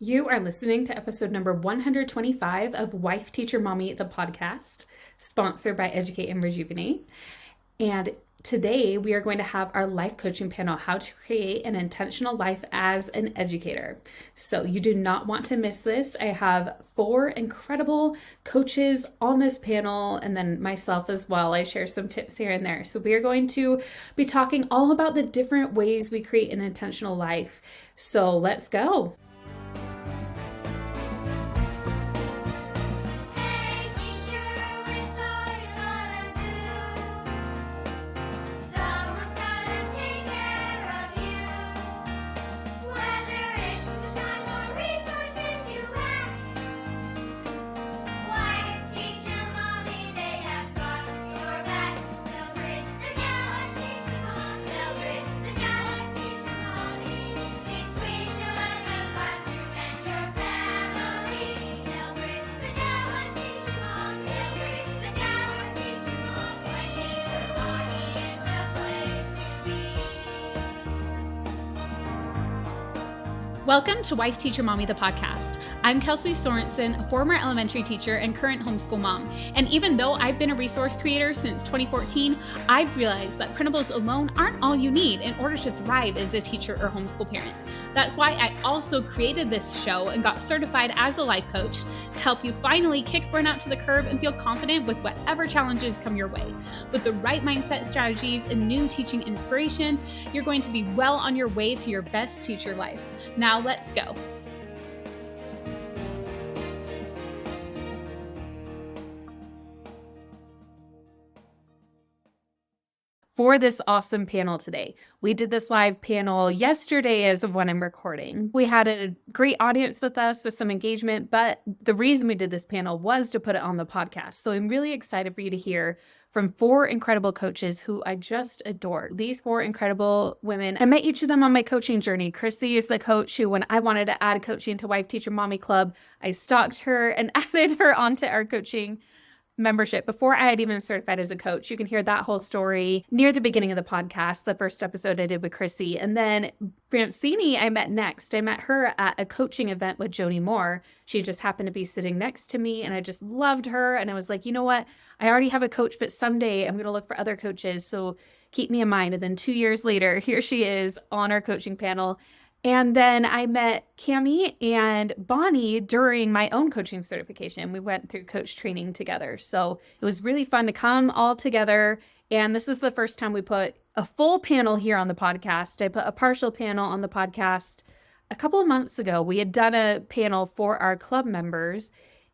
You are listening to episode number 125 of Wife, Teacher, Mommy, the podcast, sponsored by Educate and Rejuvenate. And today we are going to have our life coaching panel, how to create an intentional life as an educator. So you do not want to miss this. I have 4 incredible coaches on this panel and then myself as well. I share some tips here and there. So we are going to be talking all about the different ways we create an intentional life. So let's go. Welcome to Wife, Teacher, Mommy, the podcast. I'm Kelsey Sorensen, a former elementary teacher and current homeschool mom. And even though I've been a resource creator since 2014, I've realized that printables alone aren't all you need in order to thrive as a teacher or homeschool parent. That's why I also created this show and got certified as a life coach to help you finally kick burnout to the curb and feel confident with whatever challenges come your way. With the right mindset strategies and new teaching inspiration, you're going to be well on your way to your best teacher life. Now let's go. For this awesome panel today. We did this live panel yesterday as of when I'm recording. We had a great audience with us with some engagement, but the reason we did this panel was to put it on the podcast. So I'm really excited for you to hear from 4 incredible coaches who I just adore. These 4 incredible women, I met each of them on my coaching journey. Chrissy is the coach who, when I wanted to add coaching to Wife, Teacher, Mommy Club, I stalked her and added her onto our coaching membership before I had even certified as a coach. You can hear that whole story near the beginning of the podcast, the first episode I did with Chrissy. And then Francini, I met next. I met her at a coaching event with Jody Moore. She just happened to be sitting next to me and I just loved her. And I was like, you know what? I already have a coach, but someday I'm going to look for other coaches. So keep me in mind. And then 2 years later, here she is on our coaching panel. And then I met Kamee and Bonnie during my own coaching certification. We went through coach training together. So it was really fun to come all together. And this is the first time we put a full panel here on the podcast. I put a partial panel on the podcast a couple of months ago. We had done a panel for our club members,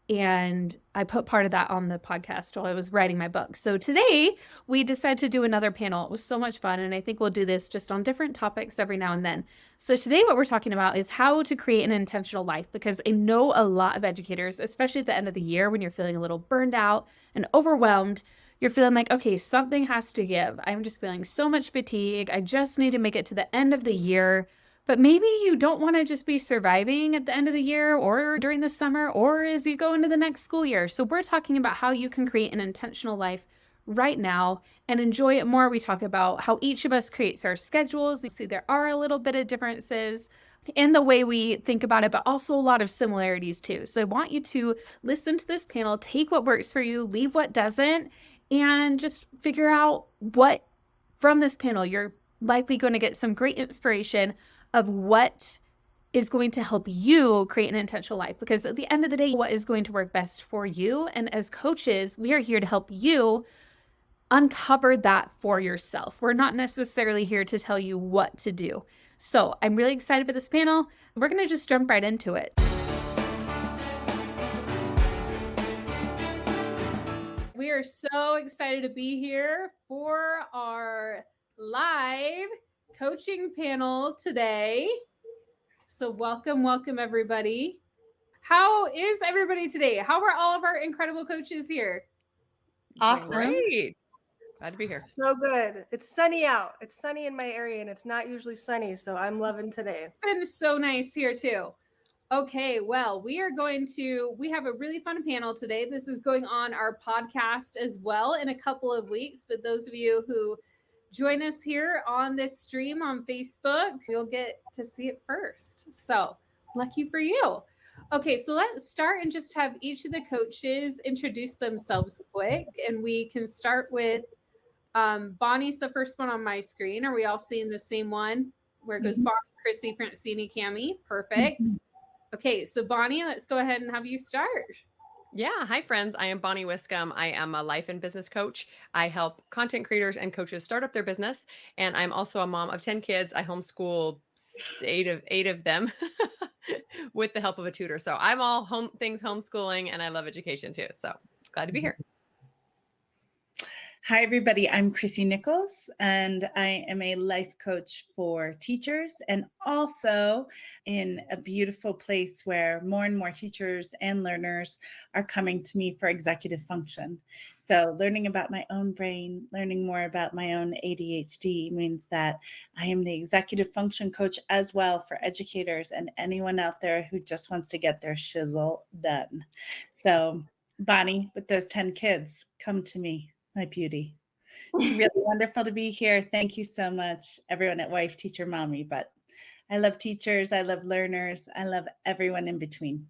and I put part of that on the podcast while I was writing my book. So today we decided to do another panel. It was so much fun. And I think we'll do this just on different topics every now and then. So today what we're talking about is how to create an intentional life, because I know a lot of educators, especially at the end of the year when you're feeling a little burned out and overwhelmed, you're feeling like, okay, something has to give. I'm just feeling so much fatigue. I just need to make it to the end of the year. But maybe you don't want to just be surviving at the end of the year or during the summer or as you go into the next school year. So we're talking about how you can create an intentional life right now and enjoy it more. We talk about how each of us creates our schedules. You see, there are a little bit of differences in the way we think about it, but also a lot of similarities too. So I want you to listen to this panel, take what works for you, leave what doesn't, and just figure out what from this panel you're likely going to get some great inspiration of what is going to help you create an intentional life. Because at the end of the day, what is going to work best for you? And as coaches, we are here to help you uncover that for yourself. We're not necessarily here to tell you what to do. So I'm really excited for this panel. We're going to just jump right into it. We are so excited to be here for our live coaching panel today. So welcome everybody. How is everybody today? How are all of our incredible coaches here? Awesome. Great. Glad to be here. So good. It's sunny out. It's sunny in my area and it's not usually sunny, so I'm loving today. It's been so nice here too. Okay, well, we have a really fun panel today. This is going on our podcast as well in a couple of weeks, but those of you who join us here on this stream on Facebook, you'll get to see it first. So Lucky for you. Okay, so let's start and just have each of the coaches introduce themselves quick. And we can start with Bonnie's the first one on my screen. Are we all seeing the same one? Where it goes Mhm. Bonnie, Chrissy, Francini, Kamee. Perfect. Mhm. Okay, so Bonnie, let's go ahead and have you start. Yeah. Hi, friends. I am Bonnie Wiscombe. I am a life and business coach. I help content creators and coaches start up their business. And I'm also a mom of 10 kids. I homeschool eight of them with the help of a tutor. So I'm all things homeschooling and I love education too. So glad to be here. Hi, everybody. I'm Chrissy Nichols, and I am a life coach for teachers and also in a beautiful place where more and more teachers and learners are coming to me for executive function. So, learning about my own brain, learning more about my own ADHD means that I am the executive function coach as well for educators and anyone out there who just wants to get their shizzle done. So, Bonnie, with those 10 kids, come to me, my beauty. It's really wonderful to be here. Thank you so much, everyone at Wife Teacher Mommy. But I love teachers, I love learners, I love everyone in between.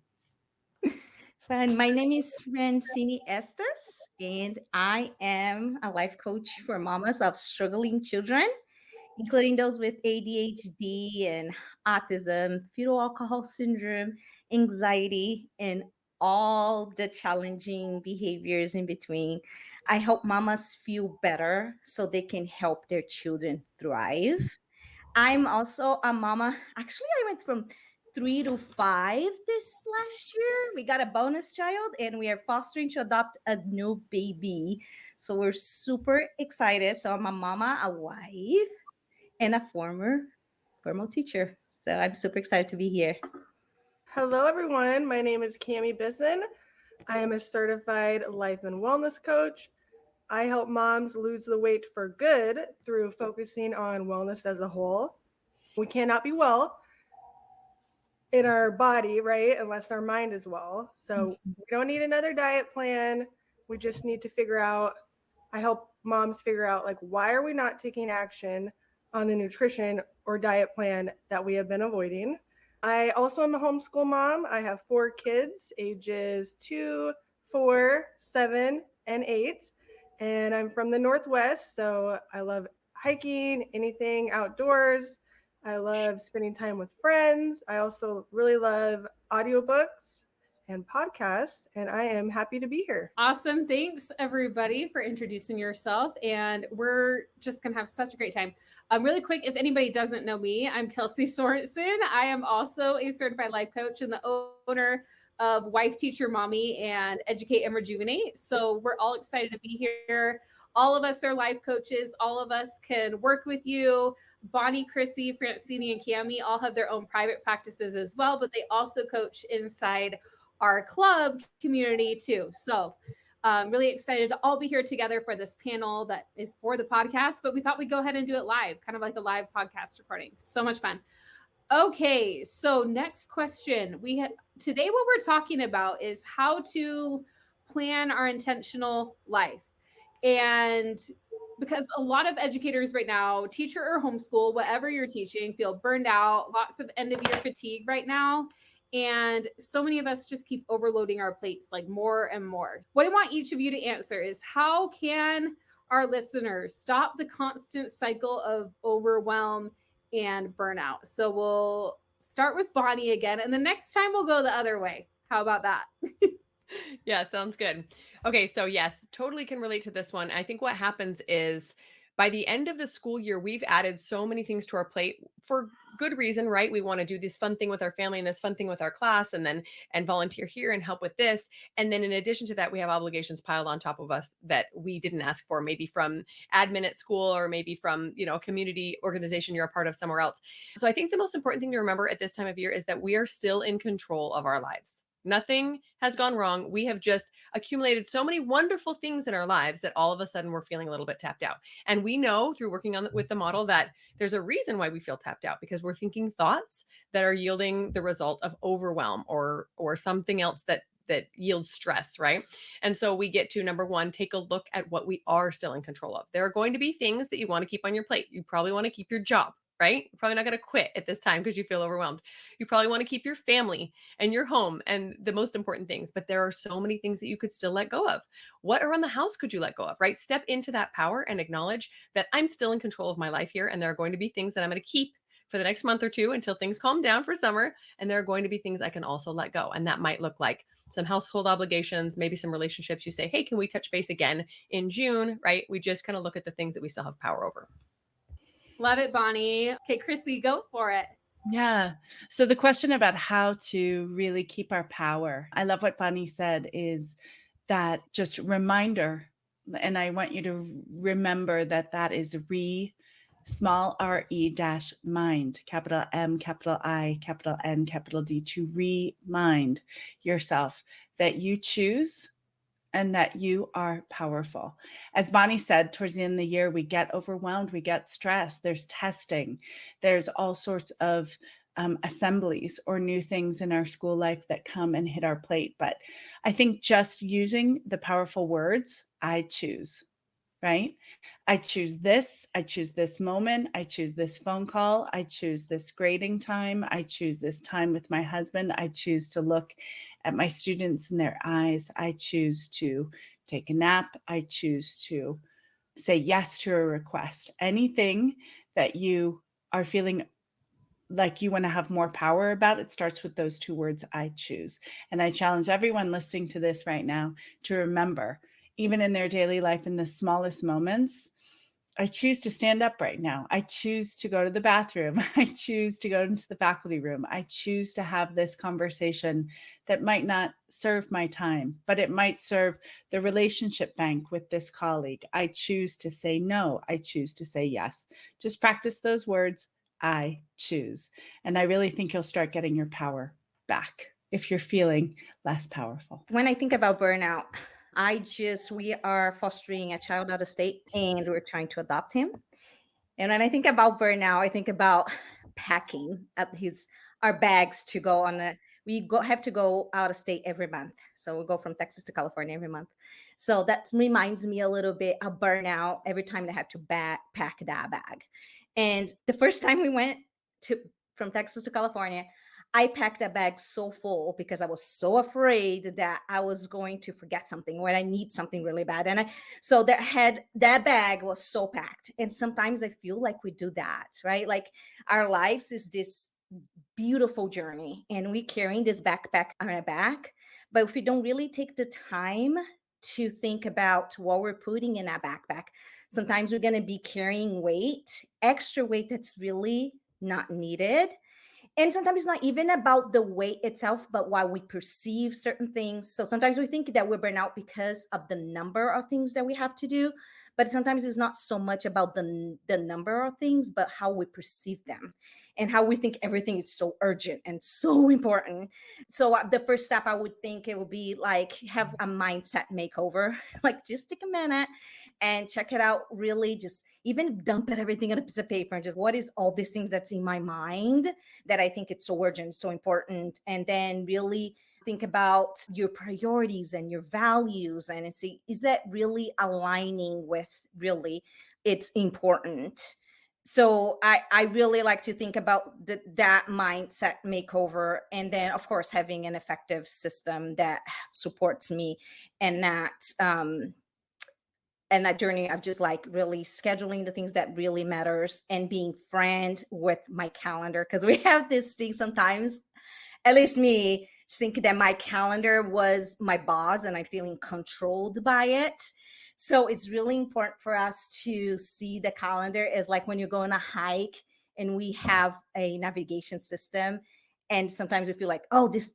Fine. My name is Francini Estes, and I am a life coach for mamas of struggling children, including those with ADHD and autism, fetal alcohol syndrome, anxiety, and all the challenging behaviors in between. I help mamas feel better so they can help their children thrive. I'm also a mama. Actually, I went from 3 to 5 this last year. We got a bonus child and we are fostering to adopt a new baby. So we're super excited. So I'm a mama, a wife, and a formal teacher. So I'm super excited to be here. Hello, everyone. My name is Kamee Bisson. I am a certified life and wellness coach. I help moms lose the weight for good through focusing on wellness as a whole. We cannot be well in our body, right, unless our mind is well. So we don't need another diet plan. We just need to figure out, I help moms figure out, like, why are we not taking action on the nutrition or diet plan that we have been avoiding? I also am a homeschool mom. I have 4 kids, ages 2, 4, 7, and 8. And I'm from the Northwest, so I love hiking, anything outdoors. I love spending time with friends. I also really love audiobooks and podcasts, and I am happy to be here. Awesome. Thanks, everybody, for introducing yourself. And we're just going to have such a great time. Really quick, if anybody doesn't know me, I'm Kelsey Sorensen. I am also a certified life coach and the owner of Wife Teacher Mommy and Educate and Rejuvenate. So we're all excited to be here. All of us are life coaches. All of us can work with you. Bonnie, Chrissy, Francini, and Kamee all have their own private practices as well, but they also coach inside our club community too. So really excited to all be here together for this panel that is for the podcast, but we thought we'd go ahead and do it live, kind of like a live podcast recording. So much fun. Okay, so next question. Today what we're talking about is how to plan our intentional life. And because a lot of educators right now, teacher or homeschool, whatever you're teaching, feel burned out, lots of end of year fatigue right now. And so many of us just keep overloading our plates like more and more. What I want each of you to answer is how can our listeners stop the constant cycle of overwhelm and burnout? So we'll start with Bonnie again, and the next time we'll go the other way. How about that? Yeah, sounds good. Okay, so yes, totally can relate to this one. I think what happens is by the end of the school year, we've added so many things to our plate for good reason, right? We want to do this fun thing with our family and this fun thing with our class and volunteer here and help with this. And then in addition to that, we have obligations piled on top of us that we didn't ask for, maybe from admin at school or maybe from, a community organization you're a part of somewhere else. So I think the most important thing to remember at this time of year is that we are still in control of our lives. Nothing has gone wrong. We have just accumulated so many wonderful things in our lives that all of a sudden we're feeling a little bit tapped out. And we know through working with the model that there's a reason why we feel tapped out, because we're thinking thoughts that are yielding the result of overwhelm or something else that yields stress, right? And so we get to number one, take a look at what we are still in control of. There are going to be things that you want to keep on your plate. You probably want to keep your job, right? You're probably not going to quit at this time because you feel overwhelmed. You probably want to keep your family and your home and the most important things, but there are so many things that you could still let go of. What around the house could you let go of, right? Step into that power and acknowledge that I'm still in control of my life here. And there are going to be things that I'm going to keep for the next month or two until things calm down for summer. And there are going to be things I can also let go. And that might look like some household obligations, maybe some relationships. You say, hey, can we touch base again in June, right? We just kind of look at the things that we still have power over. Love it, Bonnie. Okay, Chrissy, go for it. Yeah. So the question about how to really keep our power, I love what Bonnie said, is that just reminder. And I want you to remember that that is small re dash mind, capital M, capital I, capital N, capital D, to remind yourself that you choose and that you are powerful. As Bonnie said, towards the end of the year, we get overwhelmed, we get stressed, there's testing, there's all sorts of assemblies or new things in our school life that come and hit our plate. But I think just using the powerful words, I choose, right? I choose this moment, I choose this phone call, I choose this grading time, I choose this time with my husband, I choose to look at my students in their eyes, I choose to take a nap, I choose to say yes to a request. Anything that you are feeling like you want to have more power about, it starts with those two words, I choose. And I challenge everyone listening to this right now to remember, even in their daily life, in the smallest moments, I choose to stand up right now. I choose to go to the bathroom. I choose to go into the faculty room. I choose to have this conversation that might not serve my time, but it might serve the relationship bank with this colleague. I choose to say no. I choose to say yes. Just practice those words. I choose. And I really think you'll start getting your power back if you're feeling less powerful. When I think about burnout, we are fostering a child out of state and we're trying to adopt him. And when I think about burnout, I think about packing up our bags to go on have to go out of state every month. So we go from Texas to California every month. So that reminds me a little bit of burnout every time I have to pack that bag. And the first time we went from Texas to California, I packed a bag so full because I was so afraid that I was going to forget something when I need something really bad. So that bag was so packed. And sometimes I feel like we do that, right? Like our lives is this beautiful journey and we're carrying this backpack on our back. But if we don't really take the time to think about what we're putting in that backpack, sometimes we're going to be carrying extra weight that's really not needed. And sometimes it's not even about the weight itself, but why we perceive certain things. So sometimes we think that we're burnt out because of the number of things that we have to do. But sometimes it's not so much about the number of things, but how we perceive them and how we think everything is so urgent and so important. So the first step I would think it would be like have a mindset makeover, like just take a minute and check it out. Really just even dump everything on a piece of paper and just what is all these things that's in my mind that I think it's so urgent, so important. And then really think about your priorities and your values and see, is that really aligning with really it's important? So I really like to think about that mindset makeover. And then, of course, having an effective system that supports me and that journey of just like really scheduling the things that really matters and being friend with my calendar. Because we have this thing sometimes, at least me, think that my calendar was my boss and I'm feeling controlled by it. So it's really important for us to see the calendar as like when you're going on a hike and we have a navigation system. And sometimes we feel like, oh, this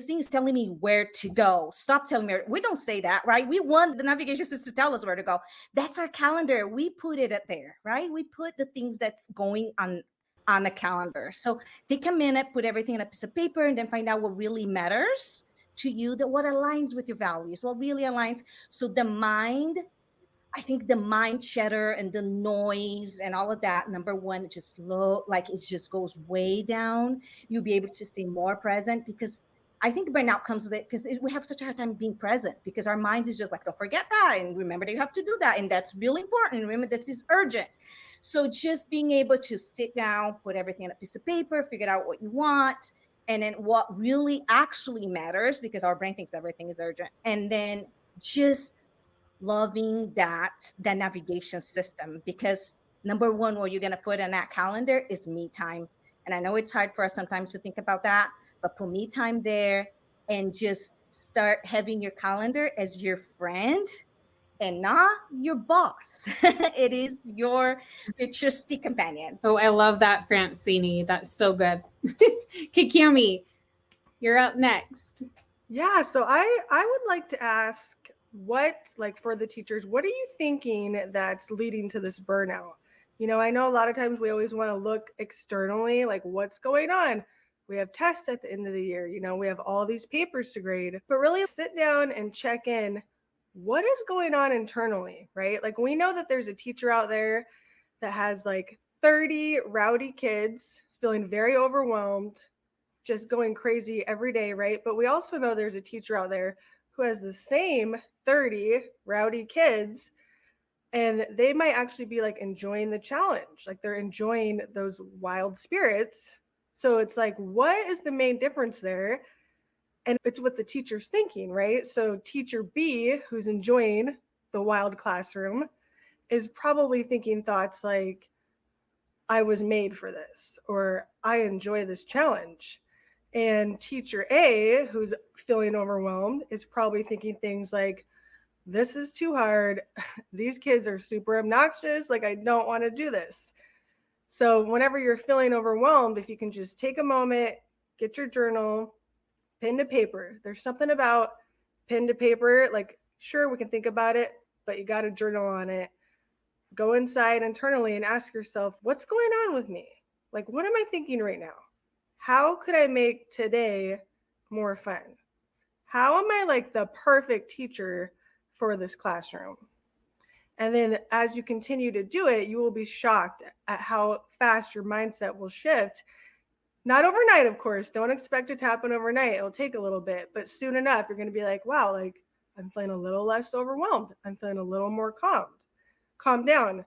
thing is telling me where to go. Stop telling me. We don't say that, right? We want the navigation system to tell us where to go. That's our calendar. We put it up there, right? We put the things that's going on a calendar. So take a minute, put everything in a piece of paper, and then find out what really matters to you, that what aligns with your values, what really aligns. So I think the mind chatter and the noise and all of that, number one, just low, like it just goes way down. You'll be able to stay more present because I think burnout comes with because we have such a hard time being present because our mind is just like, don't forget that. And remember that you have to do that. And that's really important. Remember, this is urgent. So just being able to sit down, put everything on a piece of paper, figure out what you want, and then what really actually matters, because our brain thinks everything is urgent. And then just loving that navigation system, because number one, what you're going to put in that calendar is me time. And I know it's hard for us sometimes to think about that, but put me time there and just start having your calendar as your friend and not your boss. It is your trusty companion. Oh, I love that, Francini. That's so good. Okay, Kamee, you're up next. Yeah, so I would like to ask what, like for the teachers, what are you thinking that's leading to this burnout? I know a lot of times we always want to look externally, like what's going on. We have tests at the end of the year, we have all these papers to grade, but really sit down and check in. What is going on internally, right? Like we know that there's a teacher out there that has like 30 rowdy kids feeling very overwhelmed, just going crazy every day, right? But we also know there's a teacher out there who has the same 30 rowdy kids, and they might actually be like enjoying the challenge, like they're enjoying those wild spirits. So it's like, what is the main difference there? And it's what the teacher's thinking, right? So teacher B, who's enjoying the wild classroom, is probably thinking thoughts like, I was made for this, or I enjoy this challenge. And teacher A, who's feeling overwhelmed, is probably thinking things like, this is too hard. These kids are super obnoxious. Like, I don't want to do this. So whenever you're feeling overwhelmed, if you can just take a moment, get your journal, pen to paper. There's something about pen to paper. Like, sure, we can think about it, but you got to journal on it. Go inside internally and ask yourself, what's going on with me? Like, what am I thinking right now? How could I make today more fun? How am I like the perfect teacher for this classroom? And then as you continue to do it, you will be shocked at how fast your mindset will shift. Not overnight, of course. Don't expect it to happen overnight. It'll take a little bit, but soon enough, you're going to be like, wow, like I'm feeling a little less overwhelmed. I'm feeling a little more calmed down.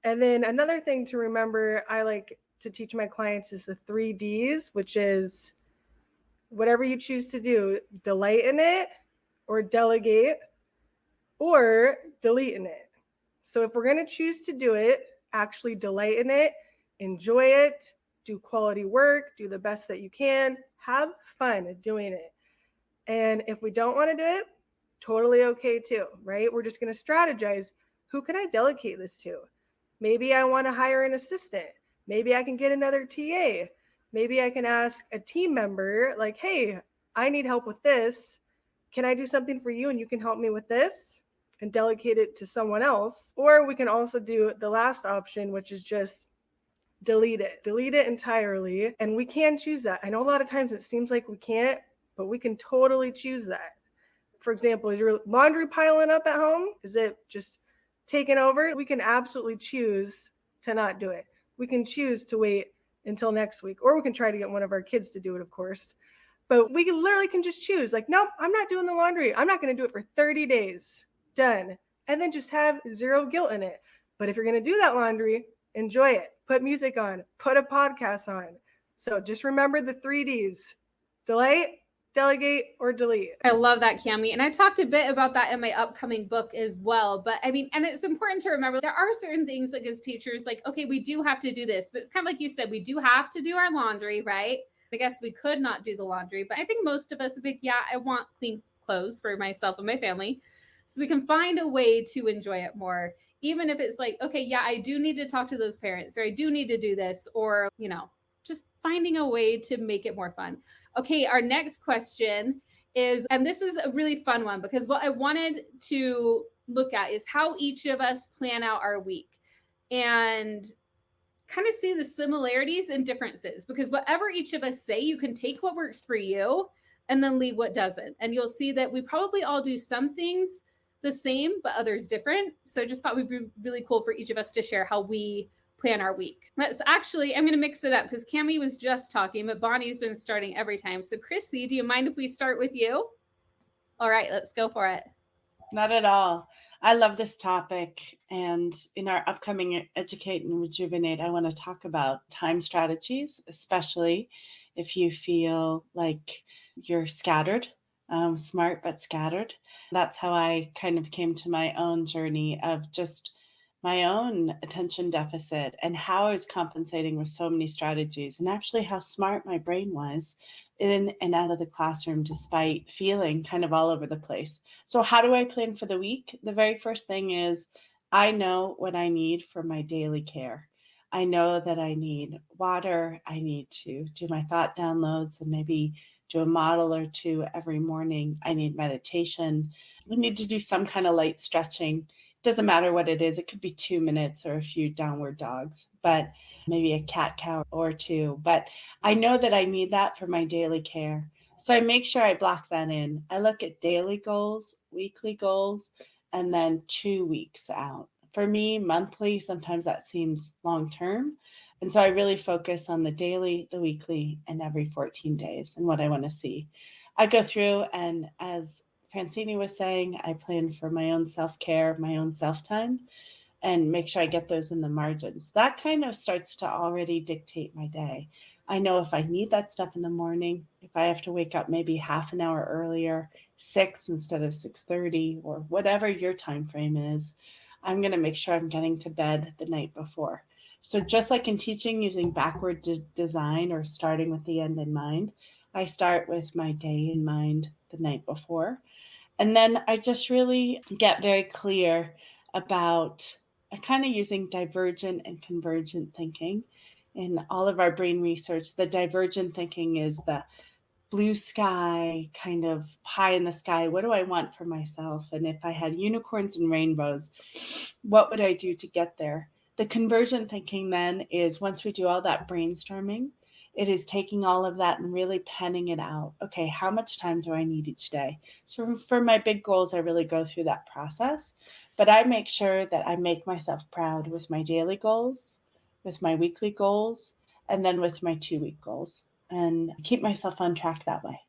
And then another thing to remember, I like to teach my clients is the 3Ds, which is whatever you choose to do, delight in it or delegate or delete in it. So if we're going to choose to do it, actually delight in it, enjoy it, do quality work, do the best that you can, have fun doing it. And if we don't want to do it, totally okay too, right? We're just going to strategize. Who can I delegate this to? Maybe I want to hire an assistant. Maybe I can get another TA. Maybe I can ask a team member, like, hey, I need help with this. Can I do something for you and you can help me with this? And delegate it to someone else. Or we can also do the last option, which is just delete it entirely. And we can choose that. I know a lot of times it seems like we can't, but we can totally choose that. For example, is your laundry piling up at home? Is it just taken over? We can absolutely choose to not do it. We can choose to wait until next week, or we can try to get one of our kids to do it, of course. But we literally can just choose, like, nope, I'm not doing the laundry. I'm not going to do it for 30 days. Done. And then just have zero guilt in it. But if you're going to do that laundry, enjoy it. Put music on, put a podcast on. So just remember the 3Ds: delay, delegate, or delete. I love that, Kamee. And I talked a bit about that in my upcoming book as well. But I mean, and it's important to remember there are certain things like as teachers, like, okay, we do have to do this, but it's kind of like you said, we do have to do our laundry, right? I guess we could not do the laundry, but I think most of us think, yeah, I want clean clothes for myself and my family. So we can find a way to enjoy it more, even if it's like, okay, yeah, I do need to talk to those parents, or I do need to do this, or, just finding a way to make it more fun. Okay, our next question is, and this is a really fun one because what I wanted to look at is how each of us plan out our week and kind of see the similarities and differences, because whatever each of us say, you can take what works for you and then leave what doesn't. And you'll see that we probably all do some things the same, but others different. So I just thought it would be really cool for each of us to share how we plan our week. Let's actually, I'm going to mix it up because Kamee was just talking, but Bonnie's been starting every time. So Chrissy, do you mind if we start with you? All right, let's go for it. Not at all. I love this topic. And in our upcoming Educate and Rejuvenate, I want to talk about time strategies, especially if you feel like you're scattered, smart but scattered. That's how I kind of came to my own journey of just my own attention deficit and how I was compensating with so many strategies, and actually how smart my brain was in and out of the classroom despite feeling kind of all over the place. So, how do I plan for the week? The very first thing is I know what I need for my daily care. I know that I need water. I need to do my thought downloads and maybe do a model or two every morning. I need meditation. We need to do some kind of light stretching. It doesn't matter what it is. It could be 2 minutes or a few downward dogs, but maybe a cat cow or two. But I know that I need that for my daily care. So I make sure I block that in. I look at daily goals, weekly goals, and then 2 weeks out. For me, monthly, sometimes that seems long term. And so I really focus on the daily, the weekly, and every 14 days and what I want to see. I go through, and as Francini was saying, I plan for my own self-care, my own self-time, and make sure I get those in the margins. That kind of starts to already dictate my day. I know if I need that stuff in the morning, if I have to wake up maybe half an hour earlier, 6 instead of 6:30, or whatever your time frame is, I'm going to make sure I'm getting to bed the night before. So just like in teaching using backward design or starting with the end in mind, I start with my day in mind the night before. And then I just really get very clear about kind of using divergent and convergent thinking. In all of our brain research, the divergent thinking is the blue sky, kind of pie in the sky. What do I want for myself? And if I had unicorns and rainbows, what would I do to get there? The convergent thinking then is once we do all that brainstorming, it is taking all of that and really penning it out. Okay, how much time do I need each day? So for my big goals, I really go through that process, but I make sure that I make myself proud with my daily goals, with my weekly goals, and then with my 2 week goals, and keep myself on track that way.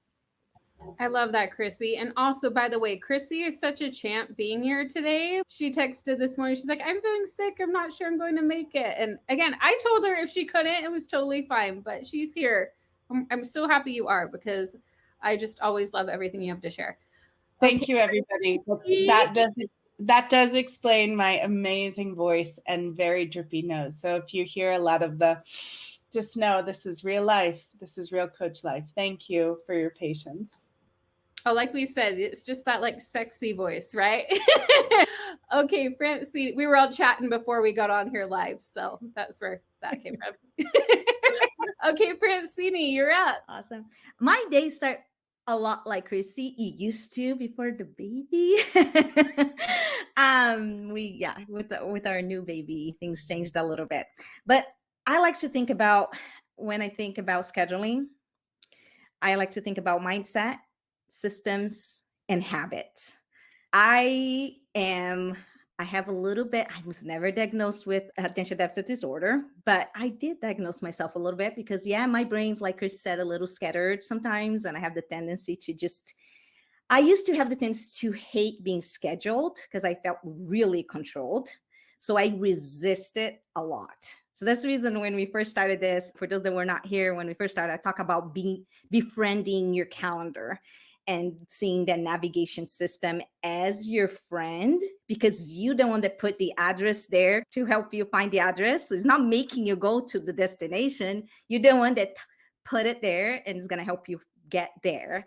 I love that, Chrissy. And also, by the way, Chrissy is such a champ being here today. She texted this morning. She's like, I'm feeling sick. I'm not sure I'm going to make it. And again, I told her if she couldn't, it was totally fine, but she's here. I'm so happy you are because I just always love everything you have to share. Thank you, everybody. That does explain my amazing voice and very drippy nose. So if you hear a lot of just know this is real life. This is real coach life. Thank you for your patience. Oh, like we said, it's just that like sexy voice, right? Okay, Francine, we were all chatting before we got on here live, so that's where that came from. Okay, Francini, you're up. Awesome. My days start a lot like Chrissy. It used to before the baby. With our new baby, things changed a little bit. But I like to think about when I think about scheduling, I like to think about mindset, systems, and habits. I have a little bit, I was never diagnosed with attention deficit disorder, but I did diagnose myself a little bit because, yeah, my brain's, like Chris said, a little scattered sometimes. And I have the tendency to I used to have the tendency to hate being scheduled because I felt really controlled. So I resisted a lot. So that's the reason when we first started this, for those that were not here, when we first started, I talk about befriending your calendar and seeing that navigation system as your friend, because you don't want to put the address there to help you find the address. It's not making you go to the destination. You don't want to put it there and it's going to help you get there.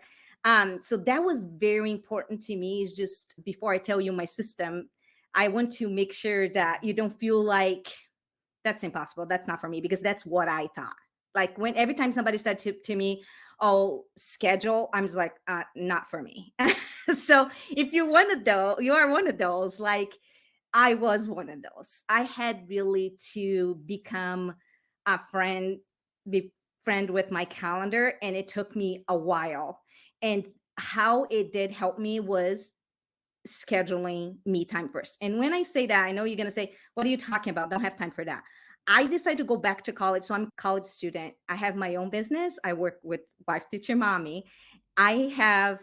So that was very important to me. Is just before I tell you my system, I want to make sure that you don't feel like that's impossible. That's not for me, because that's what I thought. Like when every time somebody said to me, oh, schedule, I'm just like, not for me. So if you are one of those, like I was one of those. I had really to become a be friend with my calendar, and it took me a while. And how it did help me was scheduling me time first. And when I say that, I know you're going to say, what are you talking about? Don't have time for that. I decided to go back to college. So I'm a college student. I have my own business. I work with Wife Teacher Mommy. I have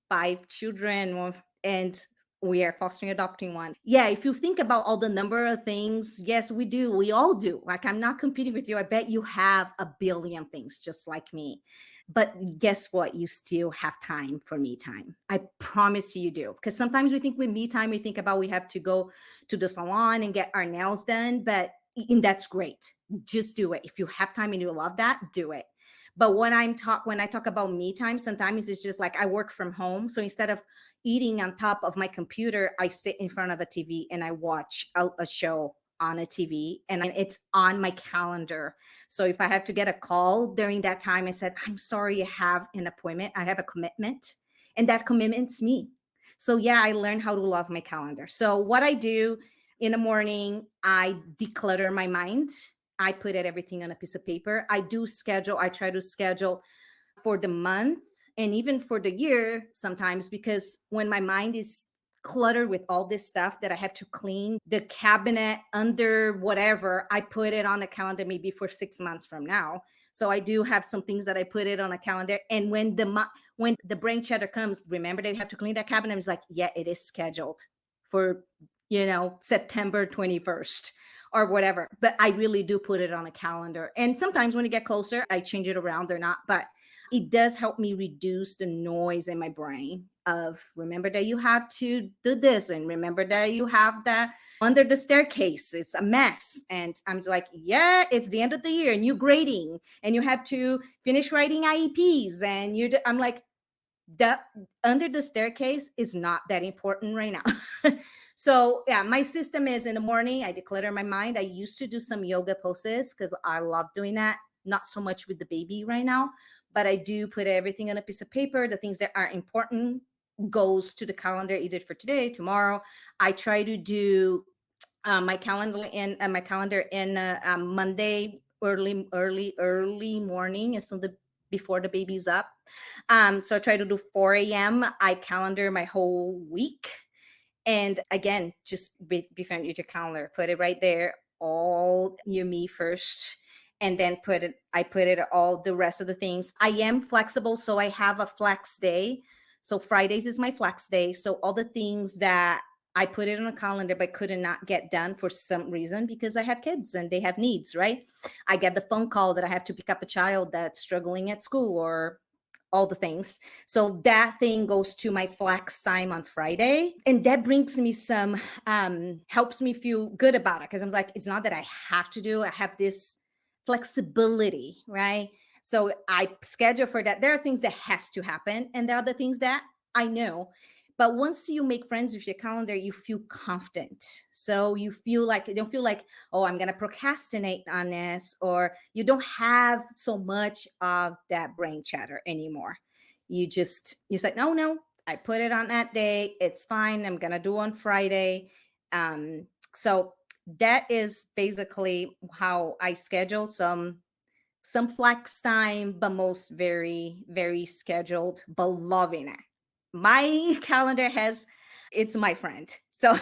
5 children, and we are fostering, adopting one. Yeah, if you think about all the number of things, yes, we do. We all do. Like, I'm not competing with you. I bet you have a billion things just like me. But guess what? You still have time for me time. I promise you do. Because sometimes we think with me time, we think about we have to go to the salon and get our nails done. And that's great. Just do it. If you have time and you love that, do it. But when I talk about me time, sometimes it's just like I work from home. So instead of eating on top of my computer, I sit in front of a TV and I watch a show on a TV, and it's on my calendar. So if I have to get a call during that time, I said, I'm sorry, I have an appointment. I have a commitment, and that commitment's me. So yeah, I learned how to love my calendar. So what I do in the morning, I declutter my mind. I put everything on a piece of paper. I try to schedule for the month and even for the year sometimes, because when my mind is cluttered with all this stuff that I have to clean, the cabinet under whatever, I put it on a calendar maybe for 6 months from now. So I do have some things that I put it on a calendar. And when the brain chatter comes, remember they have to clean that cabinet. It's like, yeah, it is scheduled for, September 21st or whatever. But I really do put it on a calendar. And sometimes when it get closer, I change it around or not. But it does help me reduce the noise in my brain of remember that you have to do this, and remember that you have that under the staircase. It's a mess. And I'm just like, yeah, it's the end of the year, new grading, and you have to finish writing IEPs. And I'm like, the under the staircase is not that important right now. So yeah, my system is in the morning, I declutter my mind. I used to do some yoga poses because I love doing that. Not so much with the baby right now, but I do put everything on a piece of paper. The things that are important goes to the calendar either for today, tomorrow. I try to do my calendar in Monday early morning, as soon before the baby's up. So I try to do 4 a.m. I calendar my whole week. And again, just befriend your calendar, put it right there, all your me first. And then I put it all the rest of the things. I am flexible, so I have a flex day. So Fridays is my flex day. So all the things that I put it on a calendar but could not get done for some reason because I have kids and they have needs, right? I get the phone call that I have to pick up a child that's struggling at school or all the things. So that thing goes to my flex time on Friday. And that brings me some, helps me feel good about it. Cause I'm like, it's not that I have to do, I have this flexibility, right? So I schedule for that. There are things that has to happen. And there are the things that I know. But once you make friends with your calendar, you feel confident. So you don't feel like, oh, I'm going to procrastinate on this, or you don't have so much of that brain chatter anymore. You say, no, I put it on that day. It's fine. I'm going to do on Friday. So that is basically how I schedule some flex time, but most very, very scheduled, but loving it. My calendar it's my friend. So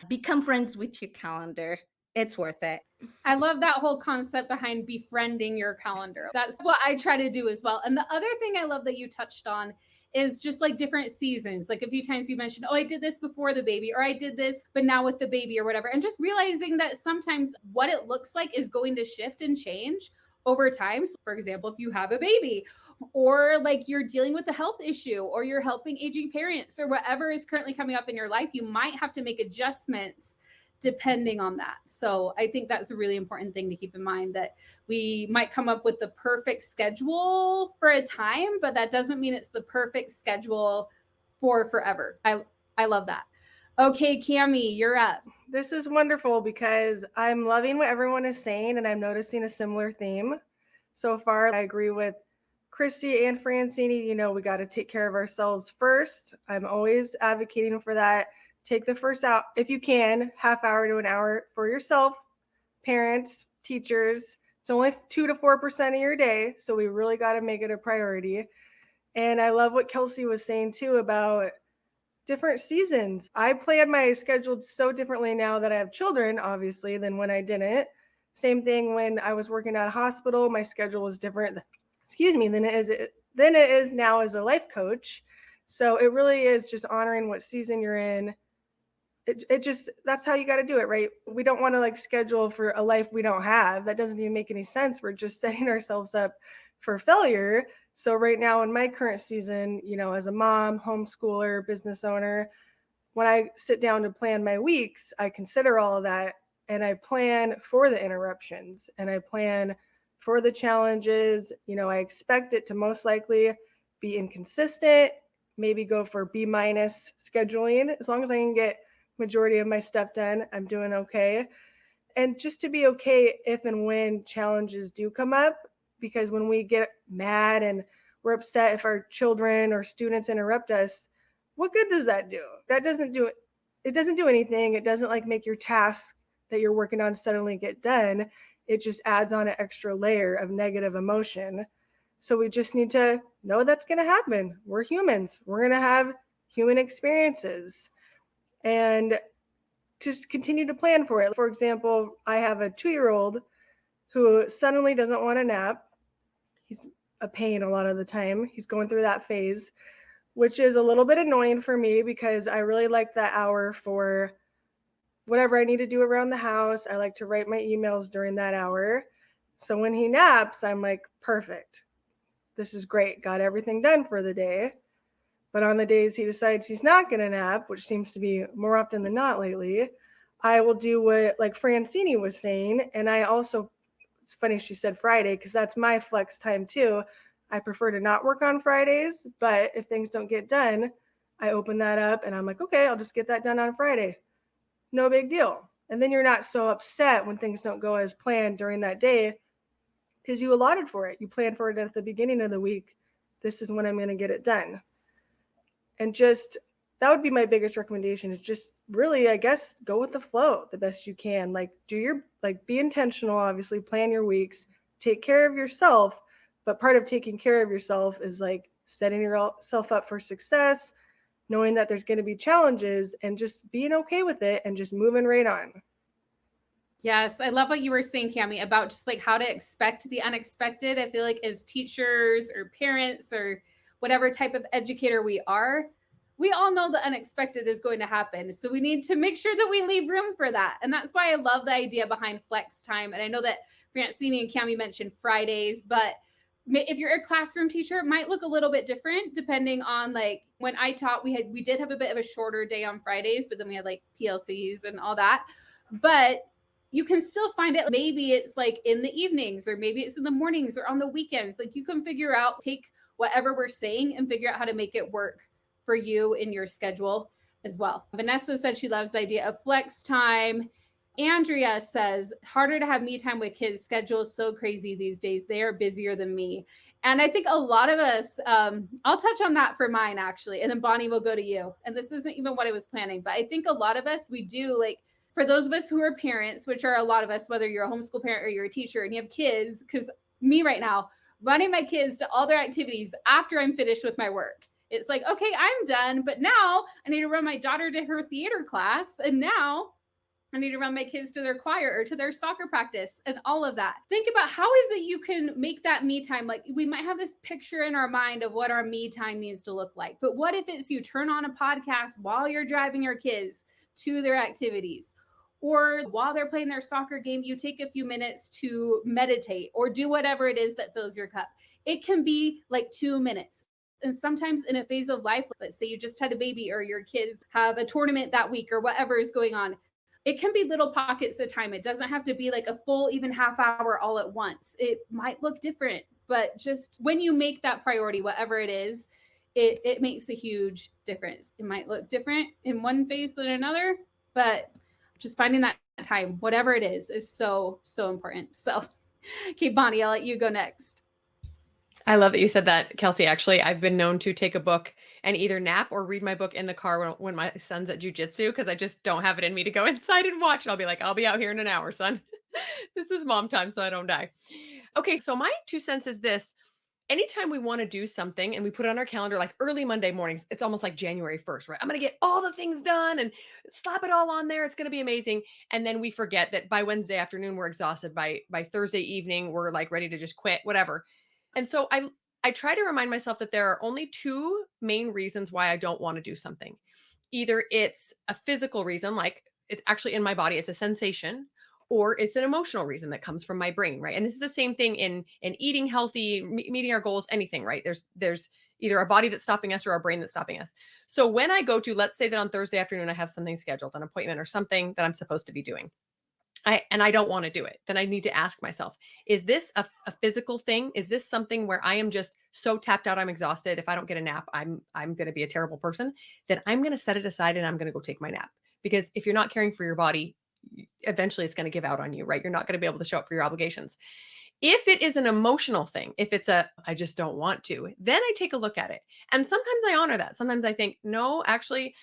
become friends with your calendar. It's worth it. I love that whole concept behind befriending your calendar. That's what I try to do as well. And the other thing I love that you touched on is just like different seasons. Like a few times you mentioned, oh, I did this before the baby, or I did this, but now with the baby or whatever. And just realizing that sometimes what it looks like is going to shift and change over time. So for example, if you have a baby, or like you're dealing with a health issue, or you're helping aging parents, or whatever is currently coming up in your life, you might have to make adjustments depending on that. So I think that's a really important thing to keep in mind, that we might come up with the perfect schedule for a time, but that doesn't mean it's the perfect schedule for forever. I love that. Okay, Kamee, you're up. This is wonderful because I'm loving what everyone is saying, and I'm noticing a similar theme so far. I agree with Chrissy and Francini. We got to take care of ourselves first. I'm always advocating for that. Take the first out, if you can, half hour to an hour for yourself, parents, teachers. It's only 2 to 4% of your day, so we really got to make it a priority. And I love what Kelsey was saying too about different seasons. I plan my schedule so differently now that I have children, obviously, than when I didn't. Same thing when I was working at a hospital, my schedule was different, than it is now as a life coach. So it really is just honoring what season you're in. It just, that's how you got to do it, right? We don't want to like schedule for a life we don't have. That doesn't even make any sense. We're just setting ourselves up for failure. So right now in my current season, as a mom, homeschooler, business owner, when I sit down to plan my weeks, I consider all of that, and I plan for the interruptions, and I plan for the challenges. I expect it to most likely be inconsistent, maybe go for B minus scheduling. As long as I can get majority of my stuff done, I'm doing okay. And just to be okay if and when challenges do come up, because when we get mad and we're upset if our children or students interrupt us, what good does that do? That doesn't do it doesn't do anything. It doesn't like make your task that you're working on suddenly get done. It just adds on an extra layer of negative emotion. So we just need to know that's going to happen. We're humans. We're going to have human experiences. And just continue to plan for it. For example, I have a 2-year-old who suddenly doesn't want a nap. He's a pain a lot of the time. He's going through that phase, which is a little bit annoying for me because I really like that hour for whatever I need to do around the house. I like to write my emails during that hour. So when he naps, I'm like, perfect. This is great. Got everything done for the day. But on the days he decides he's not going to nap, which seems to be more often than not lately, I will do what like Francini was saying. And I also, it's funny she said Friday because that's my flex time too. I prefer to not work on Fridays, but if things don't get done, I open that up and I'm like, okay, I'll just get that done on Friday. No big deal. And then you're not so upset when things don't go as planned during that day because you allotted for it. You planned for it at the beginning of the week. This is when I'm going to get it done. And just, that would be my biggest recommendation, is just really, I guess, go with the flow the best you can. Like be intentional, obviously plan your weeks, take care of yourself. But part of taking care of yourself is like setting yourself up for success, knowing that there's going to be challenges and just being okay with it and just moving right on. Yes, I love what you were saying, Kamee, about just like how to expect the unexpected. I feel like as teachers or parents or whatever type of educator we are, we all know the unexpected is going to happen. So we need to make sure that we leave room for that. And that's why I love the idea behind flex time. And I know that Francini and Kamee mentioned Fridays, but if you're a classroom teacher, it might look a little bit different depending on like when I taught, we did have a bit of a shorter day on Fridays, but then we had like PLCs and all that. But you can still find it. Maybe it's like in the evenings, or maybe it's in the mornings or on the weekends. Like you can figure out, take whatever we're saying and figure out how to make it work for you in your schedule as well. Vanessa said she loves the idea of flex time. Andrea says, harder to have me time with kids. Schedule is so crazy these days. They are busier than me. And I think a lot of us, I'll touch on that for mine actually. And then Bonnie will go to you. And this isn't even what I was planning, but I think a lot of us, we do like, for those of us who are parents, which are a lot of us, whether you're a homeschool parent or you're a teacher and you have kids, because me right now, running my kids to all their activities after I'm finished with my work. It's like, okay, I'm done, but now I need to run my daughter to her theater class. And now I need to run my kids to their choir or to their soccer practice and all of that. Think about how is it you can make that me time? Like we might have this picture in our mind of what our me time needs to look like. But what if it's you turn on a podcast while you're driving your kids to their activities? Or while they're playing their soccer game, you take a few minutes to meditate or do whatever it is that fills your cup. It can be like 2 minutes. And sometimes in a phase of life, let's say you just had a baby or your kids have a tournament that week or whatever is going on, it can be little pockets of time. It doesn't have to be like a full, even half hour all at once. It might look different, but just when you make that priority, whatever it is, it makes a huge difference. It might look different in one phase than another, but just finding that time, whatever it is so, so important. So, okay, Bonnie, I'll let you go next. I love that you said that, Kelsey. Actually, I've been known to take a book and either nap or read my book in the car when my son's at jujitsu because I just don't have it in me to go inside and watch. And I'll be like, I'll be out here in an hour, son. This is mom time, so I don't die. Okay, so my 2 cents is this. anytime we want to do something and we put it on our calendar, like early Monday mornings, it's almost like January 1st, right? I'm going to get all the things done and slap it all on there. It's going to be amazing. And then we forget that by Wednesday afternoon, we're exhausted. By Thursday evening, we're like ready to just quit, whatever. And so I try to remind myself that there are only two main reasons why I don't want to do something. Either it's a physical reason, like it's actually in my body, it's a sensation, or it's an emotional reason that comes from my brain, right? And this is the same thing in eating healthy, meeting our goals, anything, right? There's either a body that's stopping us or our brain that's stopping us. So when I go to, let's say that on Thursday afternoon I have something scheduled, an appointment or something that I'm supposed to be doing, I don't want to do it, then I need to ask myself, is this a physical thing? Is this something where I am just so tapped out, I'm exhausted. If I don't get a nap, I'm going to be a terrible person. Then I'm going to set it aside and I'm going to go take my nap. Because if you're not caring for your body, eventually it's going to give out on you, right? You're not going to be able to show up for your obligations. If it is an emotional thing, if it's I just don't want to, then I take a look at it. And sometimes I honor that. Sometimes I think, no, actually,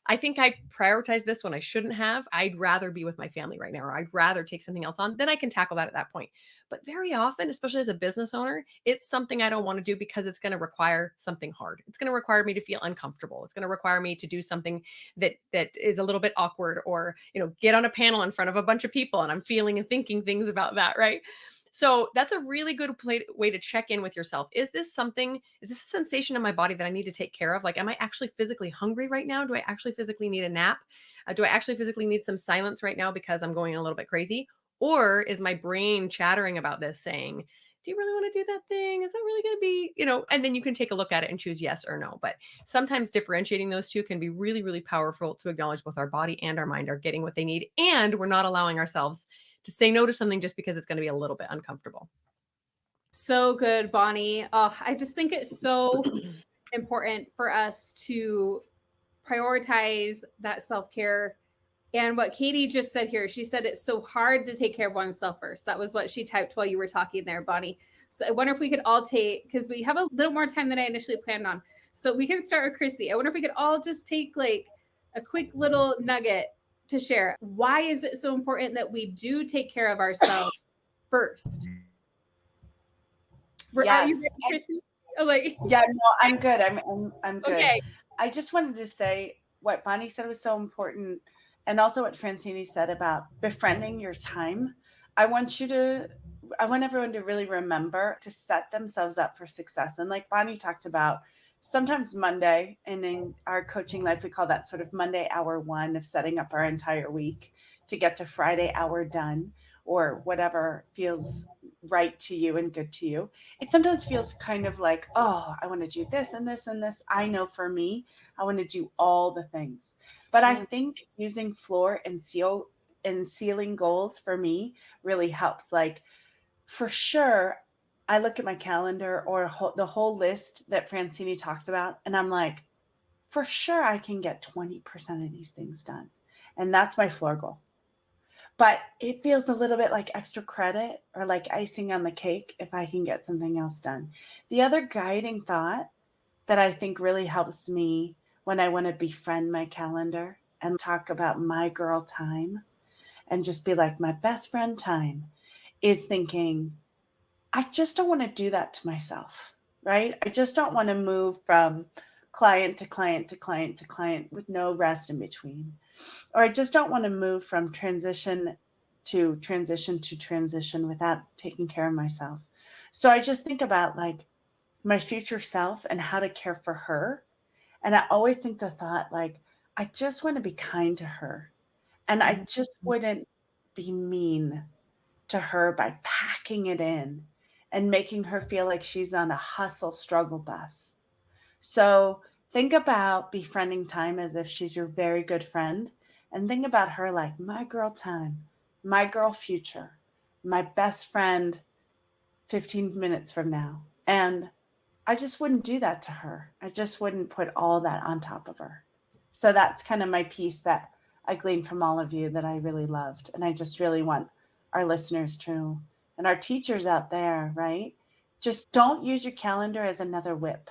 I think I prioritize this when I shouldn't have. I'd rather be with my family right now, or I'd rather take something else on. Then I can tackle that at that point. But very often, especially as a business owner, it's something I don't want to do because it's going to require something hard. It's going to require me to feel uncomfortable. It's going to require me to do something that is a little bit awkward, or, get on a panel in front of a bunch of people and I'm feeling and thinking things about that, right? So that's a really good way to check in with yourself. Is this a sensation in my body that I need to take care of? Like, am I actually physically hungry right now? Do I actually physically need a nap? Do I actually physically need some silence right now because I'm going a little bit crazy? Or is my brain chattering about this, saying, do you really want to do that thing? Is that really going to be, and then you can take a look at it and choose yes or no. But sometimes differentiating those two can be really, really powerful to acknowledge both our body and our mind are getting what they need. And we're not allowing ourselves to say no to something just because it's going to be a little bit uncomfortable. So good, Bonnie. Oh, I just think it's so important for us to prioritize that self-care. And what Katie just said here, she said it's so hard to take care of oneself first. That was what she typed while you were talking there, Bonnie. So I wonder if we could all because we have a little more time than I initially planned on. So we can start with Chrissy. I wonder if we could all just take like a quick little nugget to share. Why is it so important that we do take care of ourselves first? Are Yes. you ready, Chrissy? Yeah, no, I'm good. I'm good. Okay. I just wanted to say what Bonnie said was so important, and also what Francini said about befriending your time. I want everyone to really remember to set themselves up for success. And like Bonnie talked about, sometimes Monday, and in our coaching life, we call that sort of Monday hour one of setting up our entire week to get to Friday hour done, or whatever feels right to you and good to you. It sometimes feels kind of like, oh, I want to do this and this and this. I know for me, I want to do all the things. But I think using floor and ceiling goals for me really helps. Like, for sure, I look at my calendar or the whole list that Francini talked about, and I'm like, for sure, I can get 20% of these things done. And that's my floor goal. But it feels a little bit like extra credit or like icing on the cake if I can get something else done. The other guiding thought that I think really helps me when I want to befriend my calendar and talk about my girl time and just be like my best friend time is thinking, I just don't want to do that to myself, right? I just don't want to move from client to client to client to client with no rest in between. Or I just don't want to move from transition to transition to transition without taking care of myself. So I just think about like my future self and how to care for her. And I always think the thought like, I just want to be kind to her. And I just wouldn't be mean to her by packing it in and making her feel like she's on a hustle struggle bus. So think about befriending time as if she's your very good friend, and think about her like my girl time, my girl future, my best friend 15 minutes from now. And I just wouldn't do that to her. I just wouldn't put all that on top of her. So that's kind of my piece that I gleaned from all of you that I really loved. And I just really want our listeners to, and our teachers out there, right? Just don't use your calendar as another whip.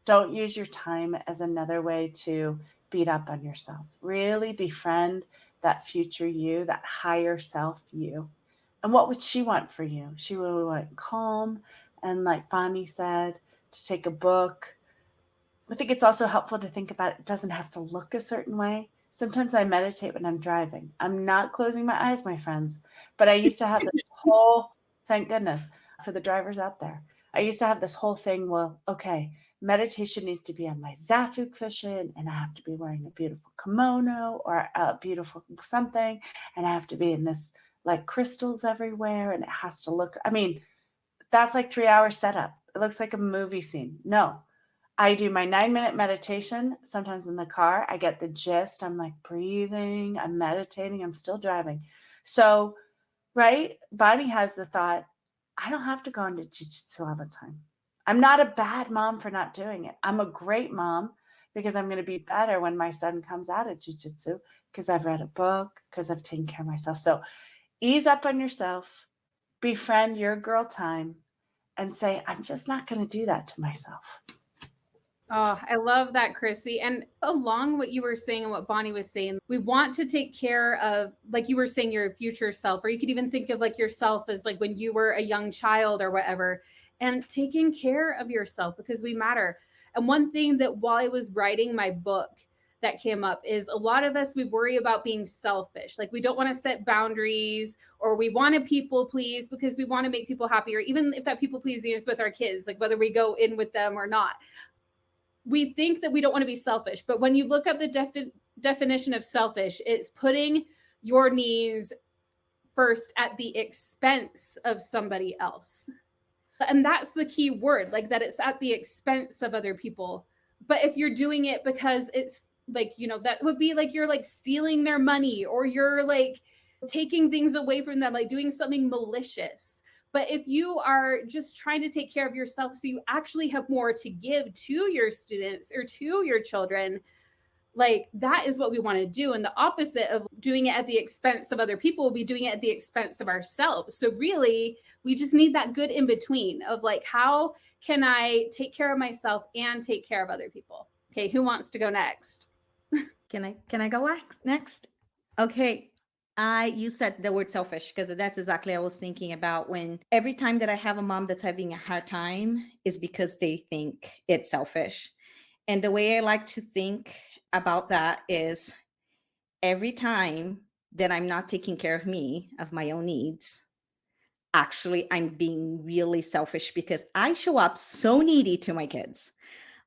Don't use your time as another way to beat up on yourself. Really befriend that future you, that higher self you. And what would she want for you? She would want calm, And like Bonnie said, to take a book. I think it's also helpful to think about it doesn't have to look a certain way. Sometimes I meditate when I'm driving. I'm not closing my eyes, my friends, but I used to have this whole, thank goodness for the drivers out there. I used to have this whole thing. Well, okay, meditation needs to be on my Zafu cushion, and I have to be wearing a beautiful kimono or a beautiful something, and I have to be in this like crystals everywhere, and it has to look, I mean, that's like 3 hour setup. It looks like a movie scene. No, I do my 9 minute meditation, sometimes in the car. I get the gist. I'm like breathing, I'm meditating, I'm still driving. So, right, Bonnie has the thought, I don't have to go into jujitsu all the time. I'm not a bad mom for not doing it. I'm a great mom because I'm going to be better when my son comes out of jujitsu because I've read a book, because I've taken care of myself. So, ease up on yourself, befriend your girl time, and say, I'm just not going to do that to myself. Oh, I love that, Chrissy. And along what you were saying and what Bonnie was saying, we want to take care of, like you were saying, your future self, or you could even think of like yourself as like when you were a young child or whatever, and taking care of yourself because we matter. And one thing that while I was writing my book that came up is a lot of us, we worry about being selfish. Like we don't want to set boundaries or we want to people please because we want to make people happy, or even if that people pleasing is with our kids, like whether we go in with them or not, we think that we don't want to be selfish, but when you look up the definition of selfish, it's putting your needs first at the expense of somebody else. And that's the key word, like that it's at the expense of other people. But if you're doing it because it's like, that would be like you're like stealing their money or you're like taking things away from them, like doing something malicious. But if you are just trying to take care of yourself so you actually have more to give to your students or to your children, like that is what we want to do. And the opposite of doing it at the expense of other people will be doing it at the expense of ourselves. So really, we just need that good in between of like, how can I take care of myself and take care of other people? Okay, who wants to go next? Can I go next? Okay. You said the word selfish because that's exactly what I was thinking about. When every time that I have a mom that's having a hard time is because they think it's selfish. And the way I like to think about that is every time that I'm not taking care of me, of my own needs, actually I'm being really selfish because I show up so needy to my kids.